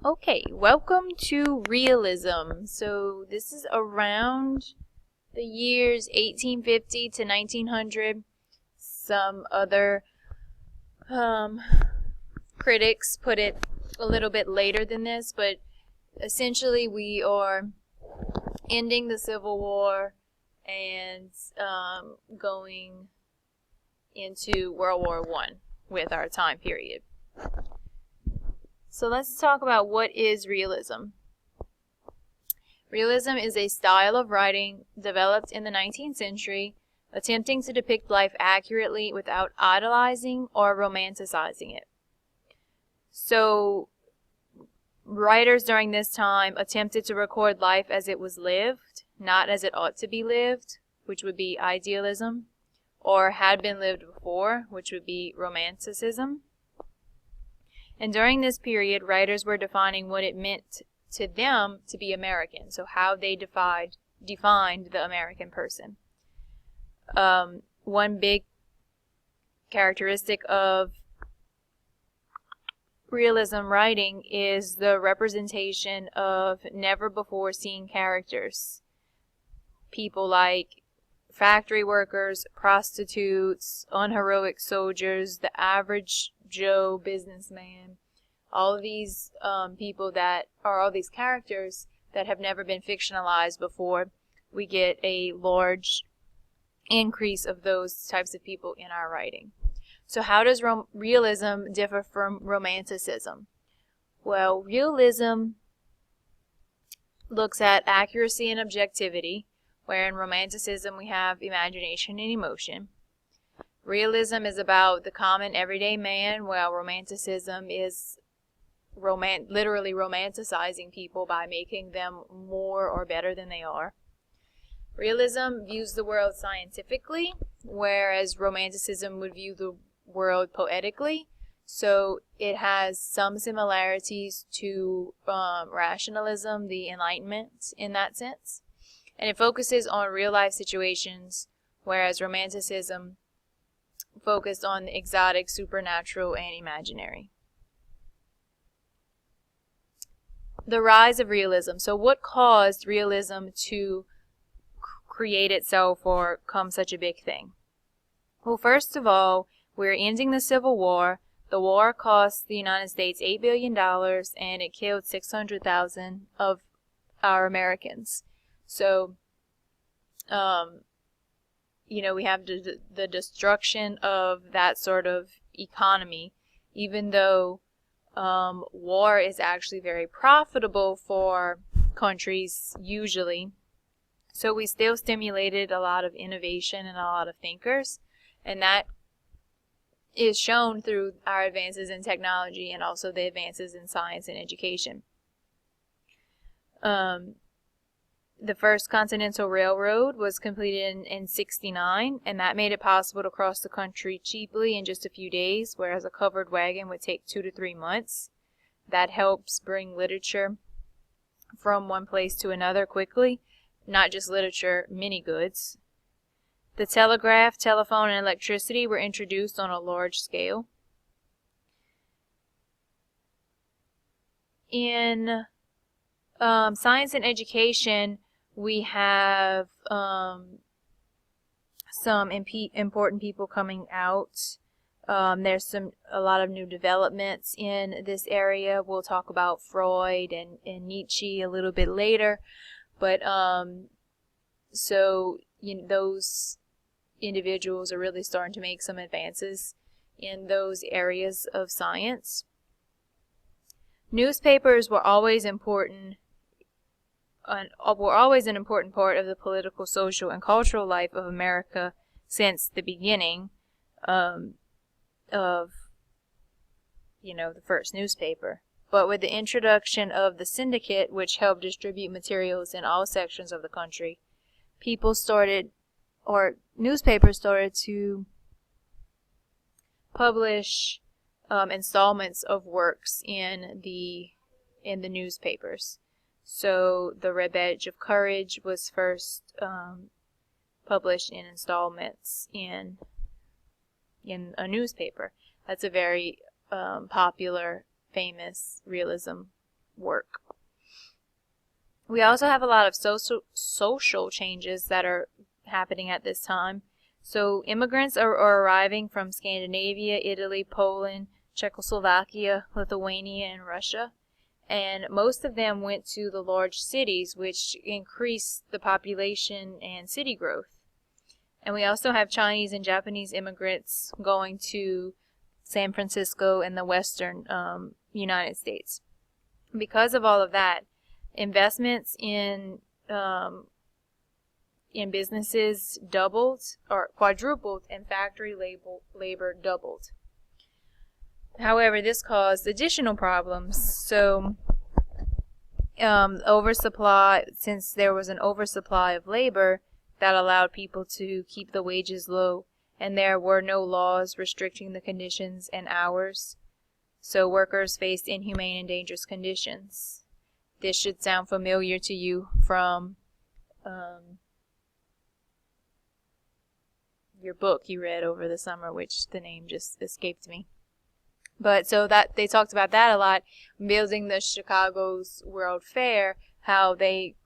Okay, welcome to Realism. So this is around the years 1850 to 1900. Some other critics put it a little bit later than this, but essentially we are ending the Civil War and going into World War I with our time period. So let's talk about what is realism. Realism is a style of writing developed in the 19th century, attempting to depict life accurately without idolizing or romanticizing it. So, writers during this time attempted to record life as it was lived, not as it ought to be lived, which would be idealism, or had been lived before, which would be romanticism. And during this period, writers were defining what it meant to them to be American, so how they defined the American person. One big characteristic of realism writing is the representation of never-before-seen characters. People like factory workers, prostitutes, unheroic soldiers, the average Joe businessman, all of these people that are all these characters that have never been fictionalized before. We get a large increase of those types of people in our writing. So how does realism differ from romanticism? Well, realism looks at accuracy and objectivity, where in romanticism we have imagination and emotion. Realism is about the common everyday man, while romanticism is literally romanticizing people by making them more or better than they are. Realism views the world scientifically, whereas romanticism would view the world poetically. So it has some similarities to rationalism, the Enlightenment, in that sense. And it focuses on real-life situations, whereas romanticism focused on the exotic, supernatural, and imaginary. The rise of realism. So what caused realism to create itself or become such a big thing? Well, first of all, we're ending the Civil War. The war cost the United States $8 billion, and it killed 600,000 of our Americans. So, we have the destruction of that sort of economy, even though war is actually very profitable for countries usually. So we still stimulated a lot of innovation and a lot of thinkers, and that is shown through our advances in technology and also the advances in science and education. The first Continental Railroad was completed in 1969, and that made it possible to cross the country cheaply in just a few days, whereas a covered wagon would take 2 to 3 months. That helps bring literature from one place to another quickly, not just literature, many goods. The telegraph, telephone, and electricity were introduced on a large scale. In science and education, we have some important people coming out. There's a lot of new developments in this area. We'll talk about Freud and Nietzsche a little bit later. But those individuals are really starting to make some advances in those areas of science. Newspapers were always important. Were always an important part of the political, social, and cultural life of America since the beginning of the first newspaper. But with the introduction of the syndicate, which helped distribute materials in all sections of the country, newspapers started to publish installments of works in the newspapers. So the Red Badge of Courage was first published in installments in a newspaper. That's a very popular, famous realism work. We also have a lot of social changes that are happening at this time. So immigrants are arriving from Scandinavia, Italy, Poland, Czechoslovakia, Lithuania, and Russia. And most of them went to the large cities, which increased the population and city growth. And we also have Chinese and Japanese immigrants going to San Francisco and the western United States. Because of all of that, investments in businesses doubled or quadrupled, and factory labor doubled. However, this caused additional problems. So, oversupply, since there was an oversupply of labor, that allowed people to keep the wages low, and there were no laws restricting the conditions and hours. So workers faced inhumane and dangerous conditions. This should sound familiar to you from your book you read over the summer, which the name just escaped me. But so that they talked about that a lot, building the Chicago's World Fair, how they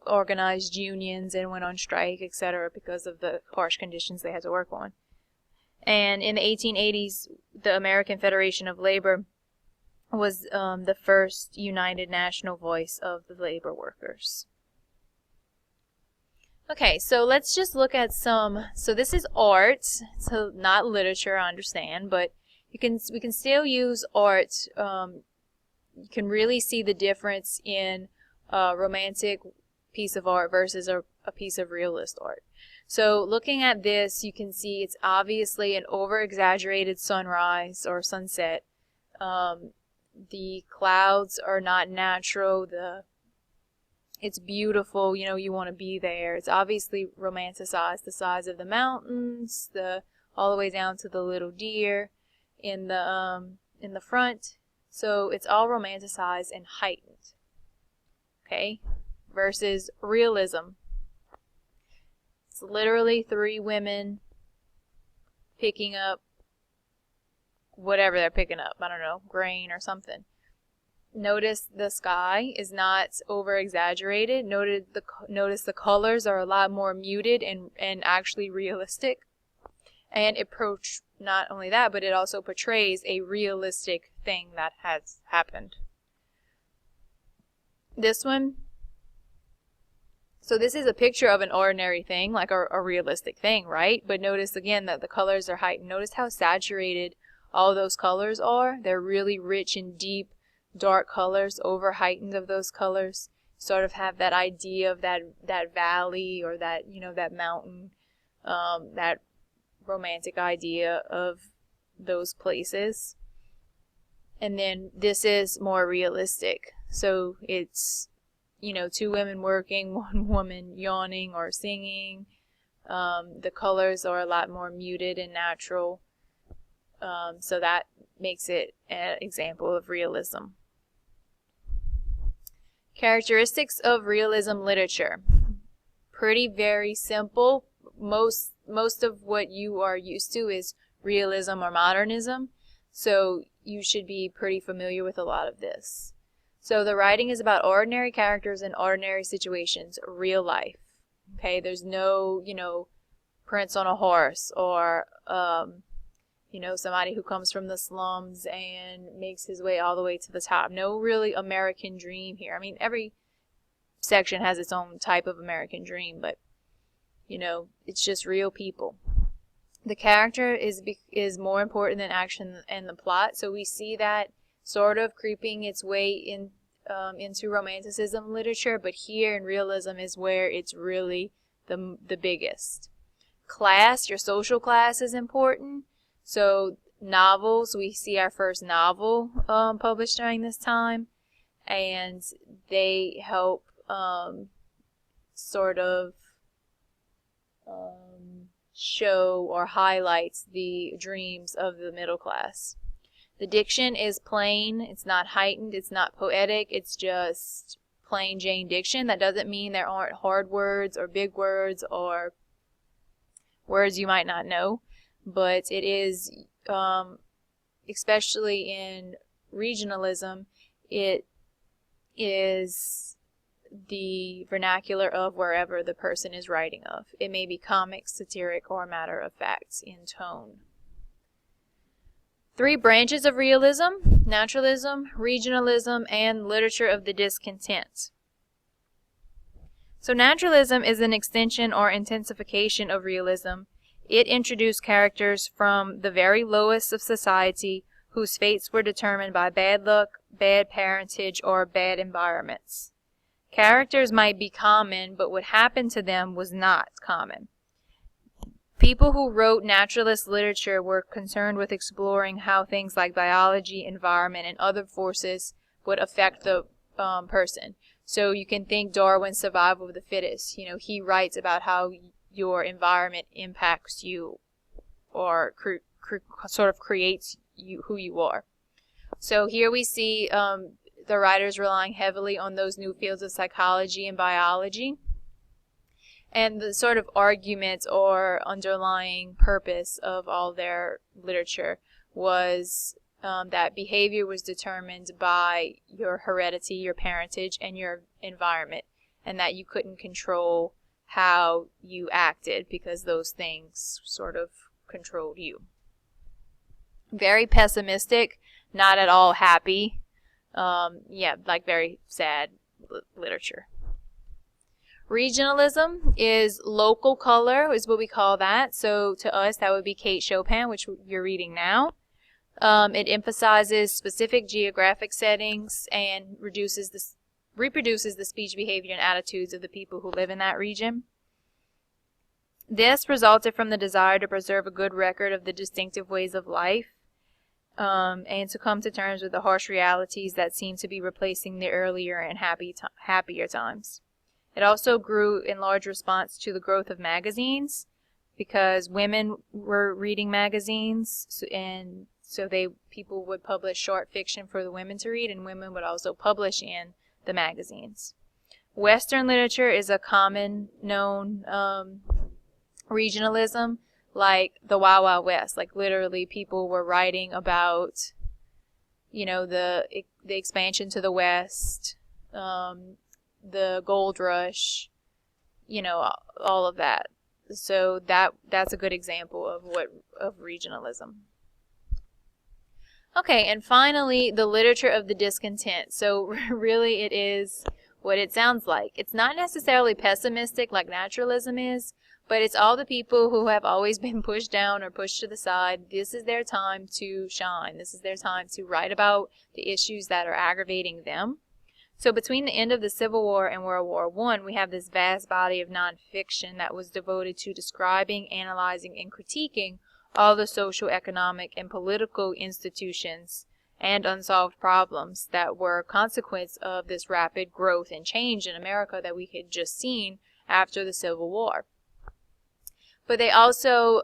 organized unions and went on strike, etc., because of the harsh conditions they had to work on. And in the 1880s, the American Federation of Labor was the first united national voice of the labor workers. Okay, so let's just look at some. So this is art, so not literature, I understand, but we can still use art. You can really see the difference in a romantic piece of art versus a piece of realist art. So looking at this, you can see it's obviously an over-exaggerated sunrise or sunset. The clouds are not natural. It's beautiful, you want to be there. It's obviously romanticized. The size of the mountains, all the way down to the little deer in the front. So it's all romanticized and heightened. Okay? Versus realism. It's literally 3 women picking up whatever they're picking up. I don't know, grain or something. Notice the sky is not over-exaggerated. Notice the colors are a lot more muted and actually realistic. And not only that, but it also portrays a realistic thing that has happened. This one, so this is a picture of an ordinary thing, like a realistic thing, right? But notice again that the colors are heightened. Notice how saturated all those colors are. They're really rich and deep, dark colors, over heightened of those colors. Sort of have that idea of that valley or that that mountain, that romantic idea of those places. And then this is more realistic. So it's 2 women working, 1 woman yawning or singing. The colors are a lot more muted and natural. So that makes it an example of realism. Characteristics of realism literature. Very simple. Most of what you are used to is realism or modernism. So you should be pretty familiar with a lot of this. So the writing is about ordinary characters in ordinary situations, real life. Okay, there's no, prince on a horse or, somebody who comes from the slums and makes his way all the way to the top. No really American dream here. I mean, every section has its own type of American dream, but, it's just real people. The character is more important than action and the plot, so we see that sort of creeping its way into romanticism literature, but here in realism is where it's really the biggest. Class, your social class is important. So novels, we see our first novel published during this time, and they help sort of show or highlights the dreams of the middle class. The diction is plain, it's not heightened, it's not poetic, it's just plain Jane diction. That doesn't mean there aren't hard words or big words or words you might not know, but it is, especially in regionalism, it is the vernacular of wherever the person is writing of. It may be comic, satiric, or matter of fact in tone. 3 branches of realism: naturalism, regionalism, and literature of the discontent. So naturalism is an extension or intensification of realism. It introduced characters from the very lowest of society whose fates were determined by bad luck, bad parentage, or bad environments. Characters might be common, but what happened to them was not common. People who wrote naturalist literature were concerned with exploring how things like biology, environment, and other forces would affect the person. So you can think Darwin's survival of the fittest. He writes about how your environment impacts you or sort of creates you who you are. So here we see the writers relying heavily on those new fields of psychology and biology. And the sort of argument or underlying purpose of all their literature was that behavior was determined by your heredity, your parentage, and your environment, and that you couldn't control how you acted because those things sort of controlled you. Very pessimistic, not at all happy. Like very sad literature. Regionalism is local color, is what we call that. So to us, that would be Kate Chopin, which you're reading now. It emphasizes specific geographic settings and reproduces the speech, behavior, and attitudes of the people who live in that region. This resulted from the desire to preserve a good record of the distinctive ways of life, and to come to terms with the harsh realities that seem to be replacing the earlier and happier times. It also grew in large response to the growth of magazines, because women were reading magazines, and so people would publish short fiction for the women to read, and women would also publish in the magazines. Western literature is a common known regionalism, like the Wild Wild West. Like literally people were writing about, the expansion to the West, the gold rush, all of that. So that's a good example of regionalism. Okay, and finally, the literature of the discontent. So really it is what it sounds like. It's not necessarily pessimistic like naturalism is, but it's all the people who have always been pushed down or pushed to the side. This is their time to shine. This is their time to write about the issues that are aggravating them. So between the end of the Civil War and World War I, we have this vast body of nonfiction that was devoted to describing, analyzing, and critiquing all the social, economic, and political institutions and unsolved problems that were a consequence of this rapid growth and change in America that we had just seen after the Civil War. But they also,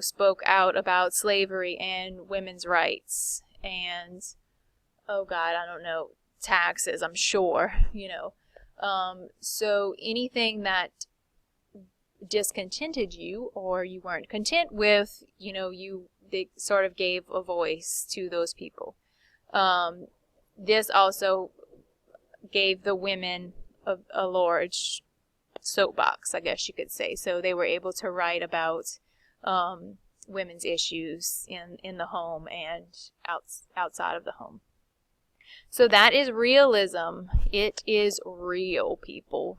spoke out about slavery and women's rights and, taxes, I'm sure, So anything that discontented you or you weren't content with, they sort of gave a voice to those people. This also gave the women a large soapbox, I guess you could say. So they were able to write about women's issues in the home and outside of the home. So that is realism. It is real, people.